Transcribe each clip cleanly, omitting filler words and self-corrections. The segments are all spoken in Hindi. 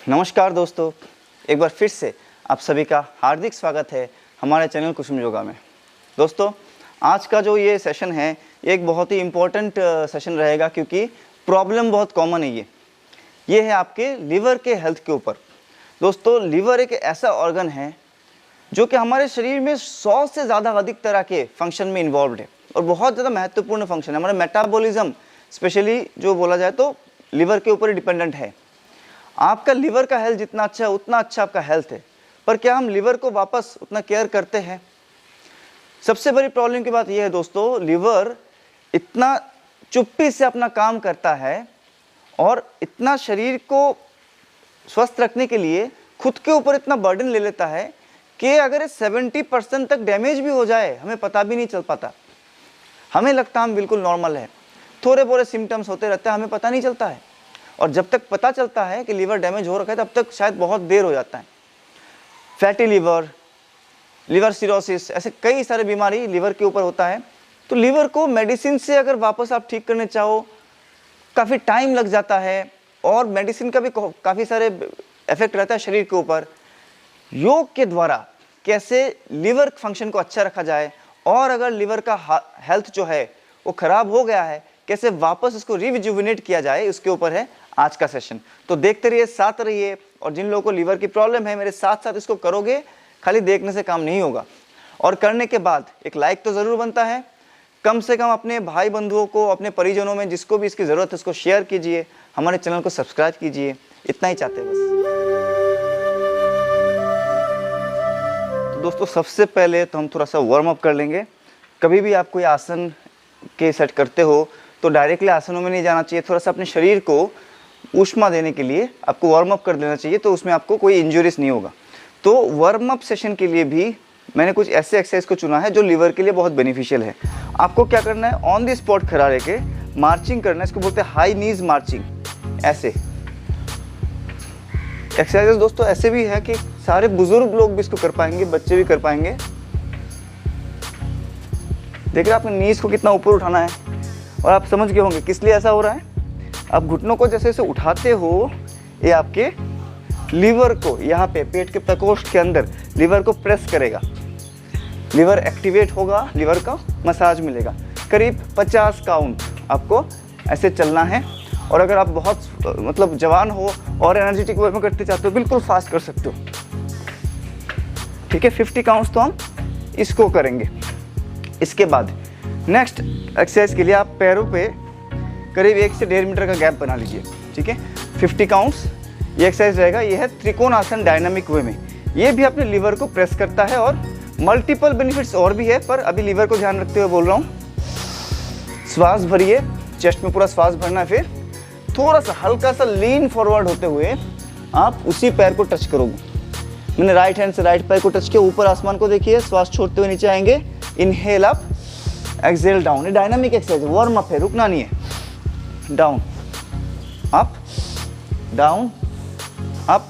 नमस्कार दोस्तों, एक बार फिर से आप सभी का हार्दिक स्वागत है हमारे चैनल कुसुम योगा में। दोस्तों, आज का जो ये सेशन है ये एक बहुत ही इम्पोर्टेंट सेशन रहेगा, क्योंकि प्रॉब्लम बहुत कॉमन है। ये है आपके लीवर के हेल्थ के ऊपर। दोस्तों, लीवर एक ऐसा ऑर्गन है जो कि हमारे शरीर में 100 से ज़्यादा अधिक तरह के फंक्शन में इन्वॉल्व है और बहुत ज़्यादा महत्वपूर्ण फंक्शन है। हमारा मेटाबॉलिज्म स्पेशली जो बोला जाए तो लीवर के ऊपर ही डिपेंडेंट है। आपका लीवर का हेल्थ जितना अच्छा है उतना अच्छा आपका हेल्थ है, पर क्या हम लीवर को वापस उतना केयर करते हैं? सबसे बड़ी प्रॉब्लम की बात यह है दोस्तों, लीवर इतना चुप्पी से अपना काम करता है और इतना शरीर को स्वस्थ रखने के लिए खुद के ऊपर इतना बर्डन ले लेता है कि अगर 70% तक डैमेज भी हो जाए हमें पता भी नहीं चल पाता। हमें लगता है हम बिल्कुल नॉर्मल है, थोड़े बहुत सिम्टम्स होते रहते हैं, हमें पता नहीं चलता है। और जब तक पता चलता है कि लीवर डैमेज हो रखा है तब तक शायद बहुत देर हो जाता है। फैटी लीवर, लीवर सिरोसिस, ऐसे कई सारे बीमारी लीवर के ऊपर होता है। तो लीवर को मेडिसिन से अगर वापस आप ठीक करने चाहो काफ़ी टाइम लग जाता है और मेडिसिन का भी काफ़ी सारे इफेक्ट रहता है शरीर के ऊपर। योग के द्वारा कैसे लीवर फंक्शन को अच्छा रखा जाए और अगर लीवर का हेल्थ जो है वो ख़राब हो गया है कैसे वापस इसको रिविजुविनेट किया जाए, उसके ऊपर है आज का सेशन। तो देखते रहिए, साथ रहिए, और जिन लोगों को लीवर की प्रॉब्लम है मेरे साथ साथ इसको करोगे। खाली देखने से काम नहीं होगा, और करने के बाद एक लाइक तो ज़रूर बनता है। कम से कम अपने भाई बंधुओं को, अपने परिजनों में जिसको भी इसकी ज़रूरत है उसको शेयर कीजिए, हमारे चैनल को सब्सक्राइब कीजिए। इतना ही चाहते हैं बस। तो दोस्तों, सबसे पहले तो हम थोड़ा सा वार्म अप कर लेंगे। कभी भी आप कोई आसन के सेट करते हो तो डायरेक्टली आसनों में नहीं जाना चाहिए। थोड़ा सा अपने शरीर को ऊष्मा देने के लिए आपको वार्म अप कर देना चाहिए, तो उसमें आपको कोई इंजरीज नहीं होगा। तो वार्म अप सेशन के लिए भी मैंने कुछ ऐसे एक्सरसाइज को चुना है जो लीवर के लिए बहुत बेनिफिशियल है। आपको क्या करना है, ऑन द स्पॉट खड़ा रह के मार्चिंग करना है। इसको बोलते हैं हाई नीज मार्चिंग। ऐसे एक्सरसाइजेस दोस्तों ऐसे भी है कि सारे बुजुर्ग लोग भी इसको कर पाएंगे, बच्चे भी कर पाएंगे। देख रहे हैं आपने नीज को कितना ऊपर उठाना है, और आप समझ गए होंगे किस लिए ऐसा हो रहा है। आप घुटनों को जैसे जैसे उठाते हो ये आपके लीवर को यहाँ पे पेट के प्रकोष्ठ के अंदर लीवर को प्रेस करेगा, लीवर एक्टिवेट होगा, लीवर का मसाज मिलेगा। करीब 50 काउंट आपको ऐसे चलना है। और अगर आप बहुत मतलब जवान हो और एनर्जेटिक वे में करते चाहते हो बिल्कुल फास्ट कर सकते हो। ठीक है, 50 काउंट्स तो हम इसको करेंगे। इसके बाद नेक्स्ट एक्सरसाइज के लिए आप पैरों पे करीब 1 से 1.5 मीटर का गैप बना लीजिए। ठीक है, 50 काउंट्स ये एक्सरसाइज रहेगा। ये है त्रिकोणासन डायनामिक वे में। ये भी अपने लीवर को प्रेस करता है और मल्टीपल बेनिफिट्स और भी है, पर अभी लीवर को ध्यान रखते हुए बोल रहा हूँ। श्वास भरिए, चेस्ट में पूरा श्वास भरना है। फिर थोड़ा सा हल्का सा लीन फॉरवर्ड होते हुए आप उसी पैर को टच करोगे। मैंने राइट हैंड से राइट पैर को टच किया, ऊपर आसमान को देखिए, श्वास छोड़ते हुए नीचे आएंगे। Inhale up, exhale down. ये डायनामिक एक्सरसाइज है, वार्म अप है, रुकना नहीं है। Down up, down up,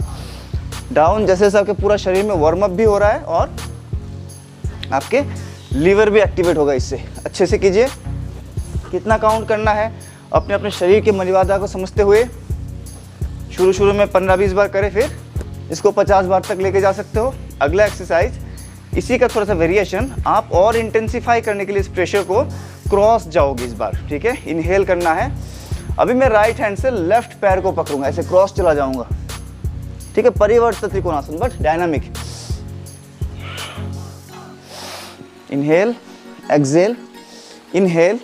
down. जैसे जैसे आपके पूरा शरीर में वार्म अप भी हो रहा है और आपके लीवर भी एक्टिवेट होगा। इससे अच्छे से कीजिए। कितना काउंट करना है अपने अपने शरीर के मर्यादा को समझते हुए शुरू में 15-20 बार करें, फिर इसको 50 बार तक लेके जा सकते हो। अगला एक्सरसाइज इसी का थोड़ा सा वेरिएशन आप और इंटेंसिफाई करने के लिए इस प्रेशर को क्रॉस जाओगे इस बार। ठीक है, इनहेल करना है। अभी मैं राइट हैंड से लेफ्ट पैर को पकड़ूंगा, ऐसे क्रॉस चला जाऊंगा। ठीक है, परिवर्तित trikonasana but dynamic. Inhale, exhale, inhale,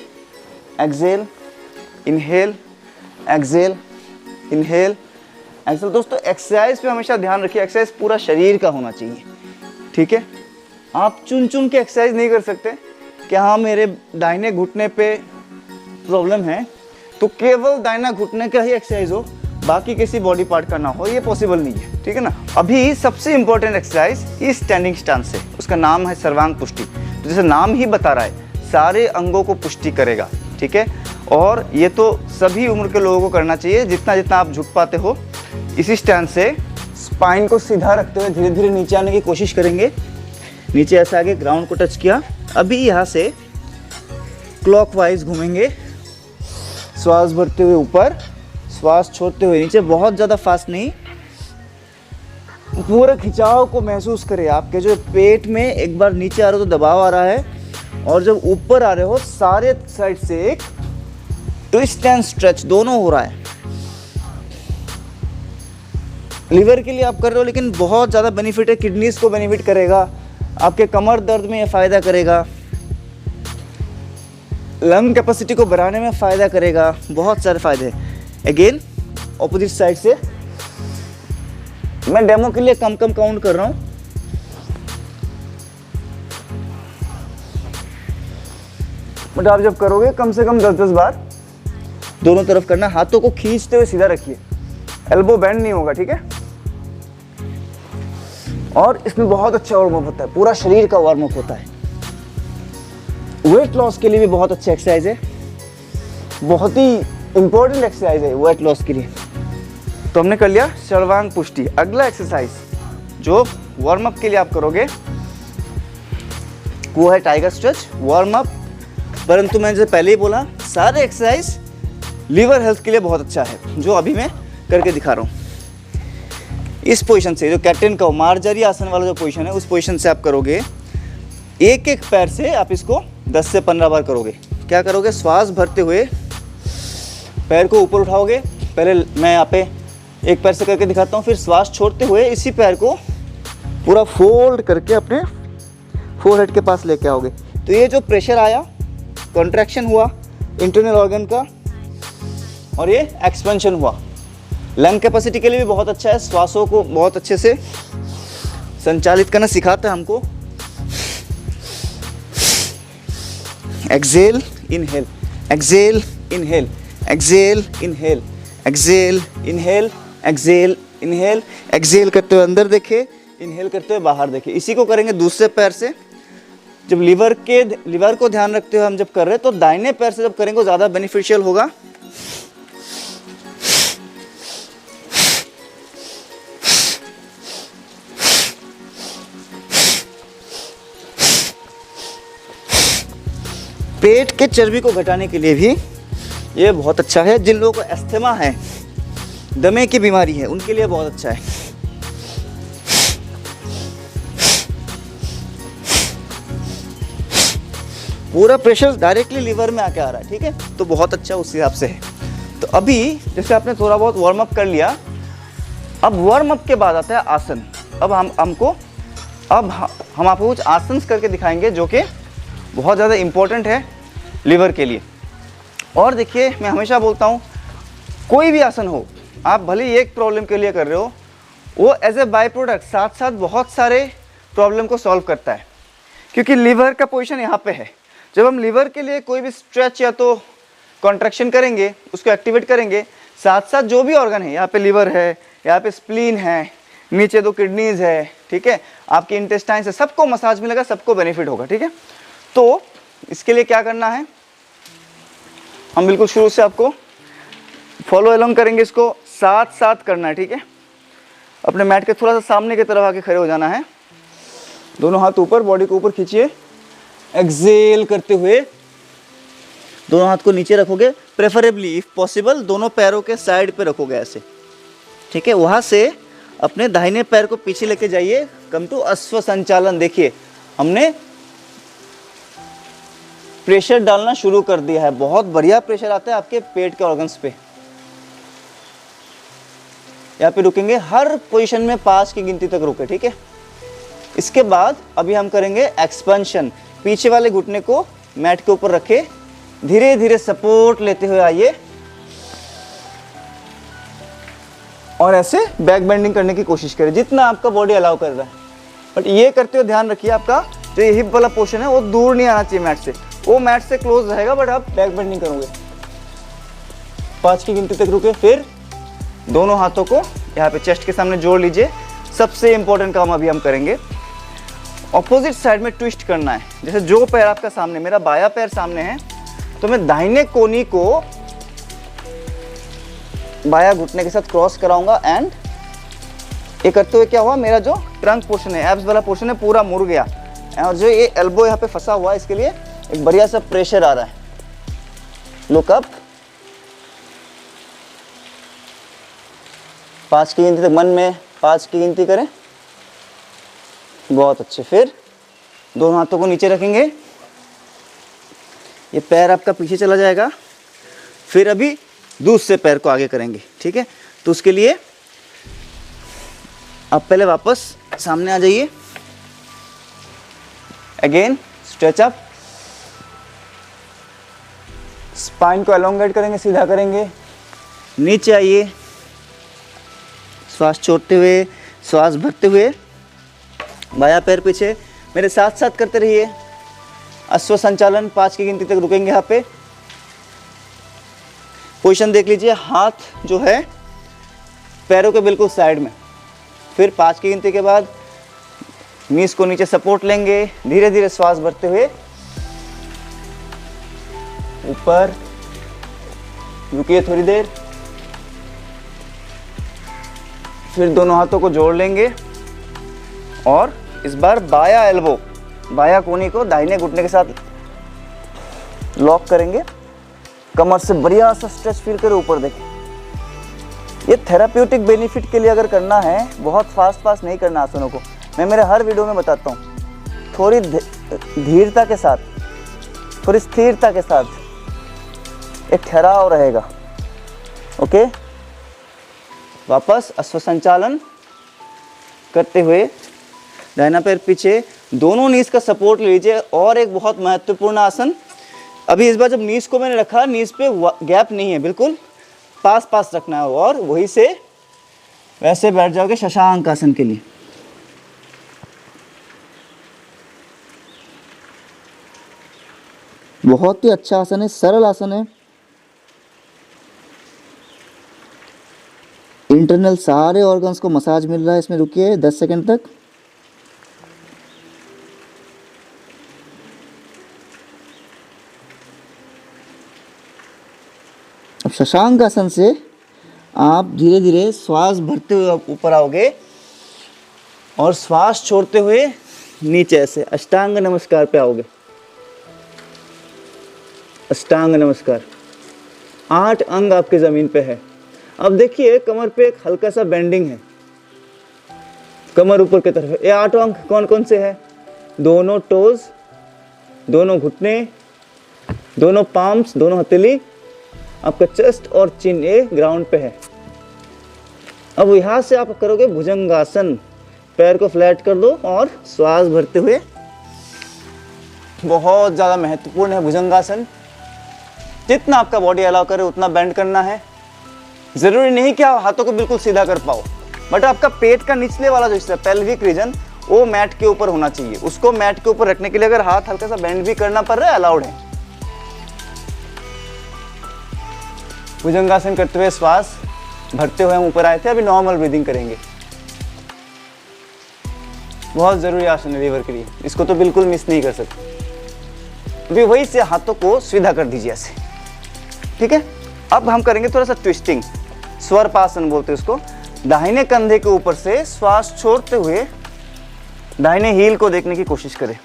exhale, inhale, exhale, inhale, exhale. दोस्तों, एक्सरसाइज पे हमेशा ध्यान रखिए, एक्सरसाइज पूरा शरीर का होना चाहिए। ठीक है, आप चुन चुन के एक्सरसाइज नहीं कर सकते कि हाँ मेरे दाहिने घुटने पे प्रॉब्लम है तो केवल दाहिना घुटने का ही एक्सरसाइज हो, बाकी किसी बॉडी पार्ट का ना हो, ये पॉसिबल नहीं है। ठीक है ना। अभी सबसे इंपॉर्टेंट एक्सरसाइज इस स्टैंडिंग स्टांस है, उसका नाम है सर्वांग पुष्टि। तो जैसे नाम ही बता रहा है, सारे अंगों को पुष्टि करेगा। ठीक है, और ये तो सभी उम्र के लोगों को करना चाहिए, जितना जितना आप झुक पाते हो। इसी स्टैंड से स्पाइन को सीधा रखते हुए धीरे धीरे नीचे आने की कोशिश करेंगे। नीचे ऐसे आगे ग्राउंड को टच किया। अभी यहाँ से क्लॉकवाइज घूमेंगे, श्वास भरते हुए ऊपर, श्वास छोड़ते हुए नीचे, बहुत ज़्यादा फास्ट नहीं, पूरे खिंचाव को महसूस करें। आपके जो पेट में एक बार नीचे आ रहे हो तो दबाव आ रहा है, और जब ऊपर आ रहे हो सारे साइड से एक ट्विस्ट एंड स्ट्रेच दोनों हो रहा है। लीवर के लिए आप कर रहे हो, लेकिन बहुत ज़्यादा बेनिफिट है। किडनीज को बेनिफिट करेगा, आपके कमर दर्द में ये फ़ायदा करेगा, लंग कैपेसिटी को बढ़ाने में फ़ायदा करेगा, बहुत सारे फ़ायदे हैं। अगेन ऑपोजिट साइड से मैं डेमो के लिए कम काउंट कर रहा हूँ। बट आप जब करोगे कम से कम 10-10 बार दोनों तरफ करना। हाथों को खींचते हुए सीधा रखिए, एल्बो बैंड नहीं होगा, ठीक है। और इसमें बहुत अच्छा वार्म अप होता है, पूरा शरीर का वार्म अप होता है। वेट लॉस के लिए भी बहुत अच्छा एक्सरसाइज है, बहुत ही इंपॉर्टेंट एक्सरसाइज है वेट लॉस के लिए। तो हमने कर लिया सर्वांग पुष्टि। अगला एक्सरसाइज जो वार्म अप के लिए आप करोगे वो है टाइगर स्ट्रेच वार्म अप। परंतु मैंने जैसे पहले ही बोला, सारे एक्सरसाइज लीवर हेल्थ के लिए बहुत अच्छा है, जो अभी मैं करके दिखा रहा हूँ। इस पोजीशन से, जो कैप्टन का मार्जरी आसन वाला जो पोजीशन है, उस पोजीशन से आप करोगे। एक एक पैर से आप इसको 10 से 15 बार करोगे। क्या करोगे, श्वास भरते हुए पैर को ऊपर उठाओगे। पहले मैं यहाँ पे एक पैर से करके दिखाता हूँ, फिर श्वास छोड़ते हुए इसी पैर को पूरा फोल्ड करके अपने फोरहेड के पास लेके आओगे। तो ये जो प्रेशर आया, कॉन्ट्रैक्शन हुआ इंटरनल ऑर्गन का, और ये एक्सपेंशन हुआ, लंग कैपेसिटी के लिए भी बहुत अच्छा है। श्वासों को बहुत अच्छे से संचालित करना सिखाता है हमको। Exhale inhale, exhale inhale, exhale inhale, exhale inhale, exhale inhale. Exhale करते हुए अंदर देखे, इनहेल करते हुए बाहर देखे। इसी को करेंगे दूसरे पैर से। जब लीवर को ध्यान रखते हुए हम जब कर रहे हैं, तो दाहिने पैर से जब करेंगे वो ज़्यादा बेनिफिशियल होगा। पेट के चर्बी को घटाने के लिए भी ये बहुत अच्छा है। जिन लोगों को अस्थमा है, दमे की बीमारी है, उनके लिए बहुत अच्छा है। पूरा प्रेशर डायरेक्टली लीवर में आके आ रहा है, ठीक है, तो बहुत अच्छा उस हिसाब से है। तो अभी जैसे आपने थोड़ा बहुत वार्म अप कर लिया, अब वार्म अप के बाद आता है आसन। अब हम आपको कुछ आसन करके दिखाएंगे जो कि बहुत ज़्यादा इम्पोर्टेंट है लीवर के लिए। और देखिए, मैं हमेशा बोलता हूँ, कोई भी आसन हो, आप भले ही एक प्रॉब्लम के लिए कर रहे हो, वो एज ए बाय प्रोडक्ट साथ साथ बहुत सारे प्रॉब्लम को सॉल्व करता है। क्योंकि लीवर का पोजीशन यहाँ पे है। जब हम लीवर के लिए कोई भी स्ट्रेच या तो कॉन्ट्रैक्शन करेंगे, उसको एक्टिवेट करेंगे, साथ साथ जो भी ऑर्गन है, यहाँ पे लीवर है, यहाँ पे स्प्लीन है, नीचे 2 किडनीज है, ठीक है, आपके इंटेस्टाइन है, सबको मसाज मिलेगा, सबको बेनिफिट होगा, ठीक है। तो इसके लिए क्या करना है, हम बिल्कुल शुरू से आपको फॉलो अलोंग करेंगे, इसको साथ साथ करना है, ठीक है। अपने मैट के थोड़ा सा सामने की तरफ आके खड़े हो जाना है, दोनों हाथ ऊपर, बॉडी को ऊपर खींचिए। एक्सेल करते हुए दोनों हाथ को नीचे रखोगे, प्रेफरेबली इफ पॉसिबल दोनों पैरों के साइड पे रखोगे ऐसे, ठीक है। वहाँ से अपने दाहिने पैर को पीछे लेके जाइए, कम टू अश्व संचालन। देखिए, हमने प्रेशर डालना शुरू कर दिया है, बहुत बढ़िया प्रेशर आता है आपके पेट के ऑर्गन्स पे। यहाँ पे रुकेंगे, हर पोजीशन में 5 की गिनती तक रुके, ठीक है। इसके बाद अभी हम करेंगे एक्सपेंशन। पीछे वाले घुटने को मैट के ऊपर रखे, धीरे धीरे सपोर्ट लेते हुए आइए और ऐसे बैक बेंडिंग करने की कोशिश करें जितना आपका बॉडी अलाउ कर रहा है। बट ये करते हुए ध्यान रखिए, आपका जो ये हिप वाला पोर्शन है वो दूर नहीं आना चाहिए मैट से, वो मैट से क्लोज रहेगा, बट आप बैक बेंडिंग करोगे। 5 की गिनती तक रुके, फिर दोनों हाथों को यहाँ पे चेस्ट के सामने जोड़ लीजिए। सबसे इंपॉर्टेंट काम अभी हम करेंगे, ऑपोजिट साइड में ट्विस्ट करना है। जैसे जो पैर आपका सामने, मेरा बायां पैर सामने है, तो मैं दाहिने कोनी को बायां घुटने के साथ क्रॉस कराऊंगा एंड ये करते हुए क्या हुआ, मेरा जो ट्रंक पोर्शन है, एब्स वाला पोर्शन है, पूरा मुड़ गया। और जो ये एल्बो यहाँ पे फंसा हुआ है, इसके लिए एक बढ़िया सा प्रेशर आ रहा है। लुक अप, 5 की गिनती तक मन में 5 की गिनती करें, बहुत अच्छे। फिर दोनों हाथों को नीचे रखेंगे, ये पैर आपका पीछे चला जाएगा। फिर अभी दूसरे पैर को आगे करेंगे, ठीक है। तो उसके लिए आप पहले वापस सामने आ जाइए, अगेन स्ट्रेच अप, स्पाइन को एलोंगेट करेंगे, सीधा करेंगे, नीचे आइए, श्वास छोड़ते हुए, श्वास भरते हुए, बायां पैर पीछे, मेरे साथ साथ करते रहिए। अश्व संचालन 5 की गिनती तक रुकेंगे। यहाँ पे पोजीशन देख लीजिए, हाथ जो है पैरों के बिल्कुल साइड में। फिर 5 की गिनती के बाद नीज को नीचे सपोर्ट लेंगे, धीरे धीरे श्वास भरते हुए ऊपर, रुकिए थोड़ी देर। फिर दोनों हाथों को जोड़ लेंगे और इस बार बायां एल्बो, बायां कोहनी को दाहिने घुटने के साथ लॉक करेंगे। कमर से बढ़िया सा स्ट्रेच फील करें, ऊपर देखें। ये थेराप्यूटिक बेनिफिट के लिए अगर करना है, बहुत फास्ट नहीं करना आसनों को, मैं मेरे हर वीडियो में बताता हूँ। थोड़ी धीरता के साथ, थोड़ी स्थिरता के साथ एक ठहराव रहेगा। ओके, वापस अश्व संचालन करते हुए दाहिना पैर पीछे, दोनों नीज का सपोर्ट लीजिए। और एक बहुत महत्वपूर्ण आसन, अभी इस बार जब नीज को मैंने रखा, नीज पे गैप नहीं है, बिल्कुल पास रखना है और वहीं से वैसे बैठ जाओगे शशांक आसन के लिए। बहुत ही अच्छा आसन है, सरल आसन है। इंटरनल सारे ऑर्गन्स को मसाज मिल रहा है इसमें। रुकिए 10 सेकंड तक। अब शशांक आसन से आप धीरे धीरे श्वास भरते हुए ऊपर आओगे और श्वास छोड़ते हुए नीचे ऐसे अष्टांग नमस्कार पे आओगे। अष्टांग नमस्कार, 8 अंग आपके जमीन पे है। अब देखिए कमर पे एक हल्का सा बेंडिंग है, कमर ऊपर की तरफ है। ये 8 अंग कौन कौन से हैं? दोनों टोज, दोनों घुटने, दोनों पाम्स, दोनों हथेली, आपका चेस्ट और चिन, ये ग्राउंड पे है। अब यहां से आप करोगे भुजंगासन, पैर को फ्लैट कर दो और श्वास भरते हुए, बहुत ज्यादा महत्वपूर्ण है भुजंगासन। जितना आपका बॉडी अलाउ करे उतना बेंड करना है। जरूरी नहीं कि आप हाथों को बिल्कुल सीधा कर पाओ, बट आपका पेट का निचले वाला जो हिस्सा, पेल्विक रीजन, वो मैट के ऊपर होना चाहिए। उसको मैट के ऊपर रखने के लिए अगर हाथ हल्का सा बेंड भी करना पड़ रहा है, अलाउड है। भुजंगासन करते हुए श्वास भरते हुए हम ऊपर आए थे, अभी नॉर्मल ब्रीदिंग करेंगे। बहुत जरूरी आसन है लीवर के लिए, इसको तो बिल्कुल मिस नहीं कर सकते। अभी वही से हाथों को सीधा कर दीजिए ऐसे, ठीक है। अब हम करेंगे थोड़ा सा ट्विस्टिंग, स्वरपासन बोलते हैं उसको। दाहिने कंधे के ऊपर से श्वास छोड़ते हुए दाहिने हील को देखने की कोशिश करें।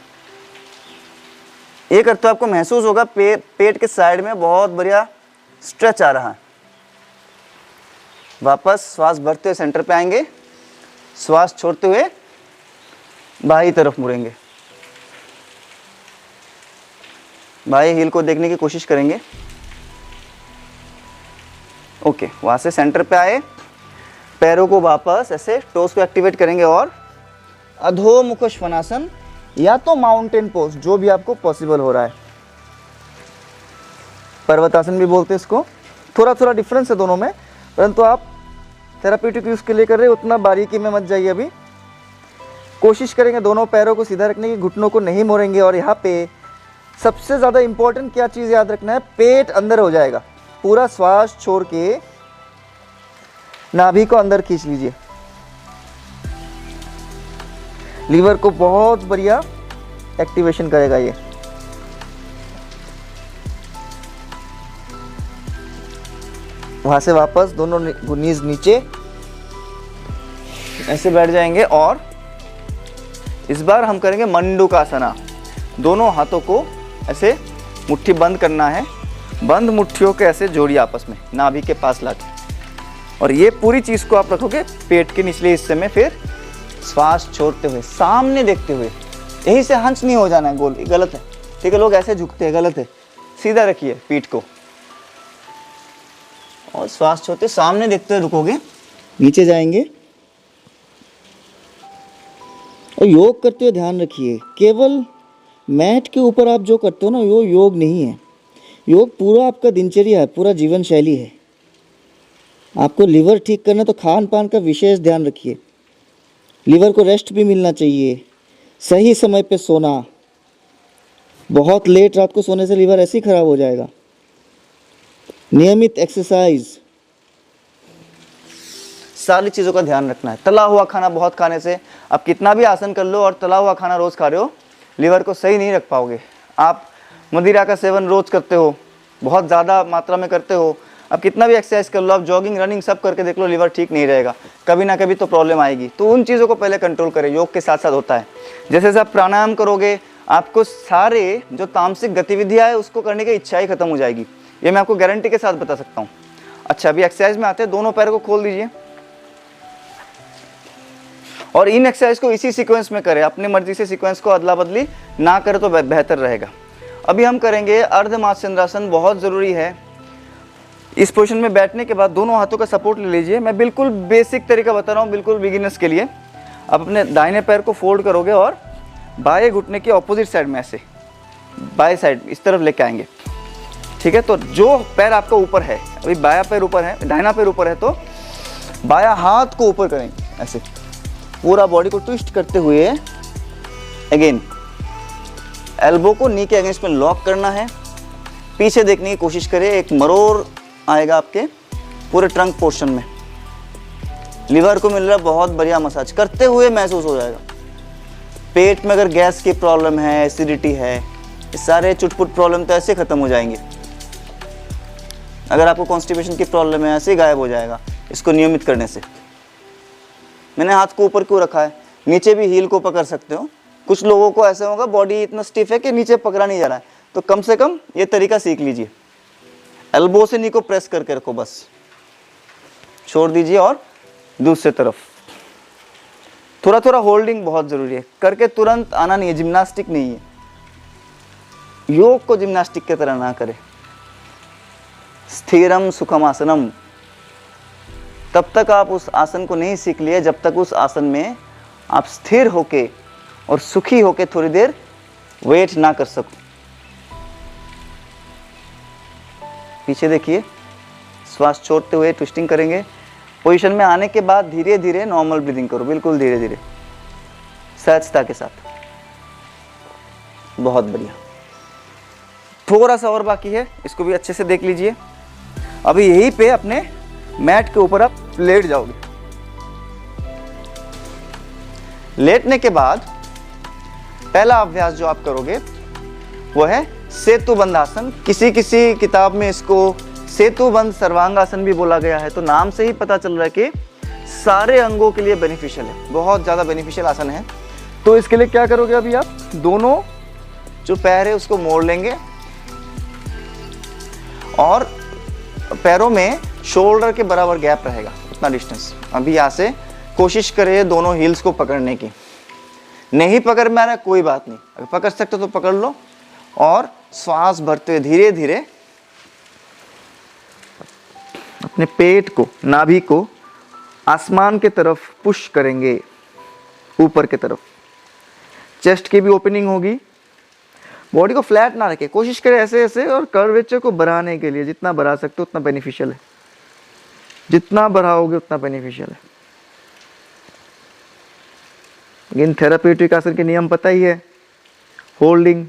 ये करते आपको महसूस होगा पेट के साइड में बहुत बढ़िया स्ट्रेच आ रहा है। वापस श्वास भरते हुए सेंटर पे आएंगे, श्वास छोड़ते हुए बाई तरफ मुड़ेंगे, बाई हील को देखने की कोशिश करेंगे। ओके, वहां से सेंटर पे आए, पैरों को वापस ऐसे टोस को एक्टिवेट करेंगे और अधोमुख श्वानासन या तो माउंटेन पोज, जो भी आपको पॉसिबल हो रहा है। पर्वतासन भी बोलते हैं इसको। थोड़ा डिफरेंस है दोनों में, परंतु आप थेराप्यूटिक यूज के लिए कर रहे हैं, उतना बारीकी में मत जाइए। अभी कोशिश करेंगे दोनों पैरों को सीधा रखने की, घुटनों को नहीं मोड़ेंगे। और यहाँ पे सबसे ज़्यादा इंपॉर्टेंट क्या चीज़ याद रखना है, पेट अंदर हो जाएगा। पूरा श्वास छोड़ के नाभि को अंदर खींच लीजिए। लीवर को बहुत बढ़िया एक्टिवेशन करेगा ये। वहां से वापस दोनों नीज नीचे ऐसे बैठ जाएंगे और इस बार हम करेंगे मंडूकासना। दोनों हाथों को ऐसे मुट्ठी बंद करना है, बंद मुट्ठियों के ऐसे जोड़िए आपस में नाभि के पास लाके, और ये पूरी चीज को आप रखोगे पेट के निचले हिस्से में। फिर श्वास छोड़ते हुए, सामने देखते हुए, यही से हंस नहीं हो जाना है गोल, गलत है, ठीक है। लोग ऐसे झुकते हैं, गलत है। सीधा रखिए पीठ को और श्वास छोड़ते सामने देखते हुए रुकोगे, नीचे जाएंगे। और योग करते हुए ध्यान रखिए, केवल मैट के ऊपर आप जो करते हो ना, वो योग नहीं है। योग पूरा आपका दिनचर्या है, पूरा जीवन शैली है। आपको लिवर ठीक करना तो खान पान का विशेष ध्यान रखिए। लिवर को रेस्ट भी मिलना चाहिए, सही समय पे सोना। बहुत लेट रात को सोने से लिवर ऐसे ही खराब हो जाएगा। नियमित एक्सरसाइज, सारी चीज़ों का ध्यान रखना है। तला हुआ खाना बहुत खाने से, आप कितना भी आसन कर लो और तला हुआ खाना रोज़ खा रहे हो, लिवर को सही नहीं रख पाओगे। आप मदिरा का सेवन रोज़ करते हो, बहुत ज़्यादा मात्रा में करते हो, आप कितना भी एक्सरसाइज कर लो, आप जॉगिंग रनिंग सब करके देख लो, लिवर ठीक नहीं रहेगा, कभी ना कभी तो प्रॉब्लम आएगी। तो उन चीज़ों को पहले कंट्रोल करें। योग के साथ साथ होता है, जैसे जैसे आप प्राणायाम करोगे, आपको सारे जो तामसिक गतिविधियाँ है उसको करने की इच्छा ही खत्म हो जाएगी। ये मैं आपको गारंटी के साथ बता सकता हूँ। अच्छा, अभी एक्सरसाइज में आते हैं। दोनों पैरों को खोल दीजिए और इन एक्सरसाइज को इसी सीक्वेंस में करें। अपनी मर्जी से सीक्वेंस को अदला बदली ना करें तो बेहतर रहेगा। अभी हम करेंगे अर्धमात्स्येंद्रासन, बहुत ज़रूरी है। इस पोजीशन में बैठने के बाद दोनों हाथों का सपोर्ट ले लीजिए। मैं बिल्कुल बेसिक तरीका बता रहा हूँ, बिल्कुल बिगिनर्स के लिए। आप अपने दाहिने पैर को फोल्ड करोगे और बाएं घुटने के ऑपोजिट साइड में ऐसे बाएं साइड इस तरफ लेके आएंगे, ठीक है। तो जो पैर आपका ऊपर है, अभी बायां पैर ऊपर है, दाहिना पैर ऊपर है, तो बायां हाथ को ऊपर करेंगे ऐसे, पूरा बॉडी को ट्विस्ट करते हुए। अगेन एल्बो को नी के अगेंस्ट में लॉक करना है, पीछे देखने की कोशिश करें। एक मरोड़ आएगा आपके पूरे ट्रंक पोर्शन में। लिवर को मिल रहा है बहुत बढ़िया मसाज, करते हुए महसूस हो जाएगा। पेट में अगर गैस की प्रॉब्लम है, एसिडिटी है, ये सारे चुटपुट प्रॉब्लम तो ऐसे खत्म हो जाएंगे। अगर आपको कॉन्स्टिपेशन की प्रॉब्लम है, ऐसे गायब हो जाएगा इसको नियमित करने से। मैंने हाथ को ऊपर क्यों रखा है, नीचे भी हील को पकड़ सकते हो। कुछ लोगों को ऐसा होगा बॉडी इतना स्टिफ है कि नीचे पकड़ा नहीं जा रहा है, तो कम से कम ये तरीका सीख लीजिए। एल्बो से नी को प्रेस करके रखो, बस छोड़ दीजिए और दूसरी तरफ। थोड़ा थोड़ा होल्डिंग बहुत जरूरी है, करके तुरंत आना नहीं है, जिम्नास्टिक नहीं है। योग को जिम्नास्टिक की तरह ना करें। स्थिरम सुखम आसनम, तब तक आप उस आसन को नहीं सीख लिए जब तक उस आसन में आप स्थिर होके और सुखी होके थोड़ी देर वेट ना कर सको। पीछे देखिए, श्वास छोड़ते हुए ट्विस्टिंग करेंगे। पोजीशन में आने के बाद धीरे धीरे नॉर्मल ब्रीदिंग करो, बिल्कुल धीरे धीरे, सहजता के साथ। बहुत बढ़िया। थोड़ा सा और बाकी है, इसको भी अच्छे से देख लीजिए। अभी यहीं पे अपने मैट के ऊपर आप लेट जाओगे। लेटने के बाद पहला अभ्यास जो आप करोगे वो है सेतुबंध आसन। किसी किसी किताब में इसको सेतुबंध सर्वांगासन भी बोला गया है। तो नाम से ही पता चल रहा है कि सारे अंगों के लिए बेनिफिशियल है, बहुत ज़्यादा बेनिफिशियल आसन है। तो इसके लिए क्या करोगे, अभी आप दोनों जो पैर है उसको मोड़ लेंगे और पैरों में शोल्डर के बराबर गैप रहेगा, उतना डिस्टेंस। अभी यहाँ से कोशिश करें दोनों हील्स को पकड़ने की। नहीं पकड़ में आ रहा है कोई बात नहीं, अगर पकड़ सकते तो पकड़ लो और श्वास भरते हुए धीरे धीरे अपने पेट को, नाभि को आसमान के तरफ पुश करेंगे, ऊपर के तरफ। चेस्ट की भी ओपनिंग होगी। बॉडी को फ्लैट ना रखें, कोशिश करें ऐसे ऐसे, और कर्वेचर को बढ़ाने के लिए जितना बढ़ा सकते हो उतना बेनिफिशियल है। जितना बढ़ाओगे उतना बेनिफिशियल है। इन थेराप्यूटिक आसन के नियम पता ही है। होल्डिंग,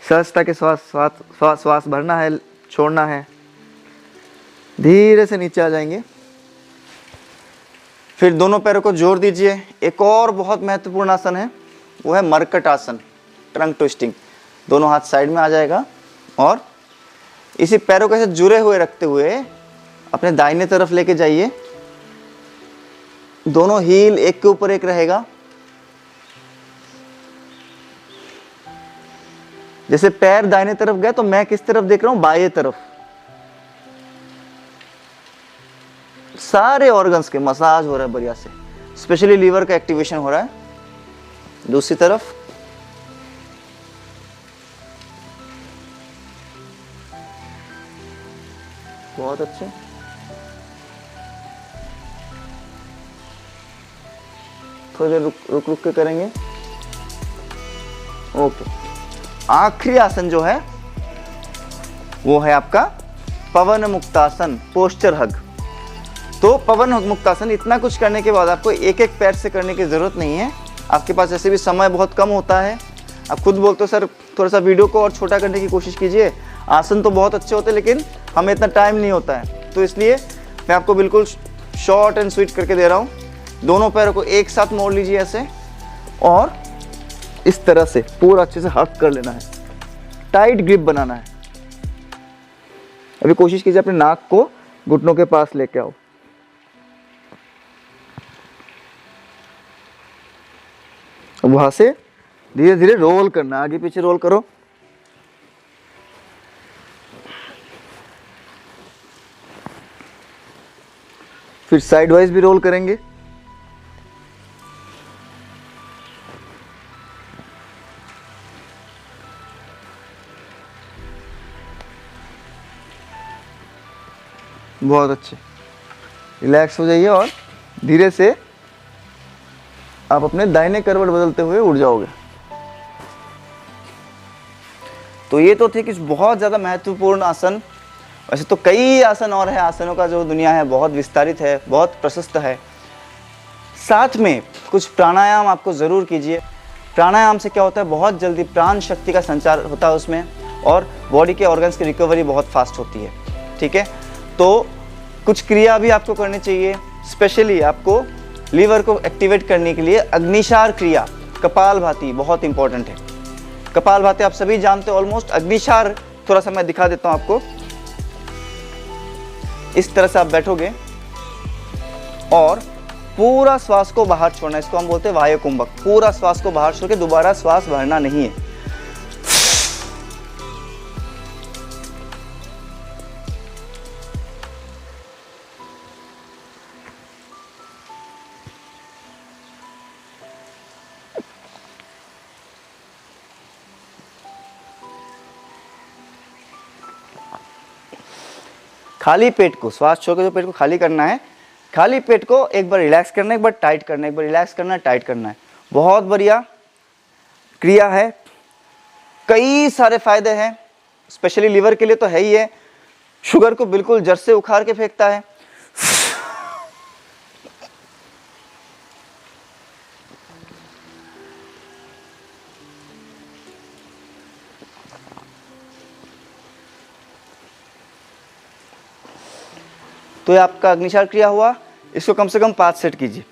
सहजता के श्वास भरना है, छोड़ना है, धीरे से नीचे आ जाएंगे। फिर दोनों पैरों को जोड़ दीजिए। एक और बहुत महत्वपूर्ण आसन है, वो है मरकट आसन, ट्रंक ट्विस्टिंग। दोनों हाथ साइड में आ जाएगा और इसी पैरों को ऐसे जुड़े हुए रखते हुए अपने दाहिने तरफ लेके जाइए। दोनों हील एक के ऊपर एक रहेगा। जैसे पैर दाहिने तरफ गए तो मैं किस तरफ देख रहा हूं, बाएं तरफ। सारे ऑर्गन्स के मसाज हो रहा है बढ़िया से। स्पेशली लीवर का एक्टिवेशन हो रहा है। दूसरी तरफ बहुत अच्छे। थोड़ी देर रुक रुक के करेंगे। ओके, आखिरी आसन जो है वो है आपका पवन मुक्तासन, पोस्चर हग। तो पवन मुक्तासन, इतना कुछ करने के बाद आपको एक एक पैर से करने की ज़रूरत नहीं है। आपके पास ऐसे भी समय बहुत कम होता है। आप खुद बोलते हो सर थोड़ा सा वीडियो को और छोटा करने की कोशिश कीजिए, आसन तो बहुत अच्छे होते हैं लेकिन हमें इतना टाइम नहीं होता है, तो इसलिए मैं आपको बिल्कुल शॉर्ट एंड स्वीट करके दे रहा हूँ। दोनों पैरों को एक साथ मोड़ लीजिए ऐसे, और इस तरह से पूरा अच्छे से हक कर लेना है, टाइट ग्रिप बनाना है। अभी कोशिश कीजिए अपने नाक को घुटनों के पास लेके आओ। वहां से धीरे धीरे रोल करना, आगे पीछे रोल करो। फिर साइड वाइज भी रोल करेंगे। बहुत अच्छे, रिलैक्स हो जाइए और धीरे से आप अपने दाहिने करवट बदलते हुए उड़ जाओगे। तो ये तो थे कुछ बहुत ज़्यादा महत्वपूर्ण आसन। वैसे तो कई आसन और है, आसनों का जो दुनिया है बहुत विस्तारित है, बहुत प्रशस्त है। साथ में कुछ प्राणायाम आपको ज़रूर कीजिए। प्राणायाम से क्या होता है, बहुत जल्दी प्राण शक्ति का संचार होता है उसमें, और बॉडी के ऑर्गन्स की रिकवरी बहुत फास्ट होती है। ठीक है, तो कुछ क्रिया भी आपको करनी चाहिए। स्पेशली आपको लीवर को एक्टिवेट करने के लिए अग्निशार क्रिया, कपालभाति बहुत इंपॉर्टेंट है। कपालभाति आप सभी जानते हो ऑलमोस्ट। अग्निशार थोड़ा सा मैं दिखा देता हूं आपको। इस तरह से आप बैठोगे और पूरा श्वास को बाहर छोड़ना, इसको हम बोलते हैं वायु कुंभक। पूरा श्वास को बाहर छोड़ के दोबारा श्वास भरना नहीं है। खाली पेट को, श्वास छोड़ के जो पेट को खाली करना है, खाली पेट को एक बार रिलैक्स करना है, एक बार टाइट करना है, एक बार रिलैक्स करना है, टाइट करना है। बहुत बढ़िया क्रिया है, कई सारे फायदे हैं। स्पेशली लीवर के लिए तो है ही है, शुगर को बिल्कुल जड़ से उखाड़ के फेंकता है। तो ये आपका अग्निशार क्रिया हुआ। इसको कम से कम 5 सेट कीजिए।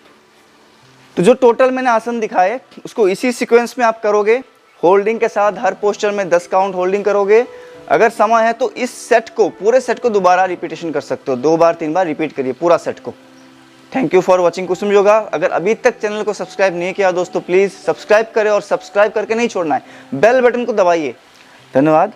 तो जो टोटल मैंने आसन दिखाए उसको इसी सीक्वेंस में आप करोगे, होल्डिंग के साथ। हर पोस्चर में 10 काउंट होल्डिंग करोगे। अगर समय है तो इस सेट को, पूरे सेट को दोबारा रिपीटेशन कर सकते हो। 2 बार 3 बार रिपीट करिए पूरा सेट को। थैंक यू फॉर वॉचिंग कुसुम योगा। अगर अभी तक चैनल को सब्सक्राइब नहीं किया दोस्तों, प्लीज़ सब्सक्राइब करें, और सब्सक्राइब करके नहीं छोड़ना है, बेल बटन को दबाइए। धन्यवाद।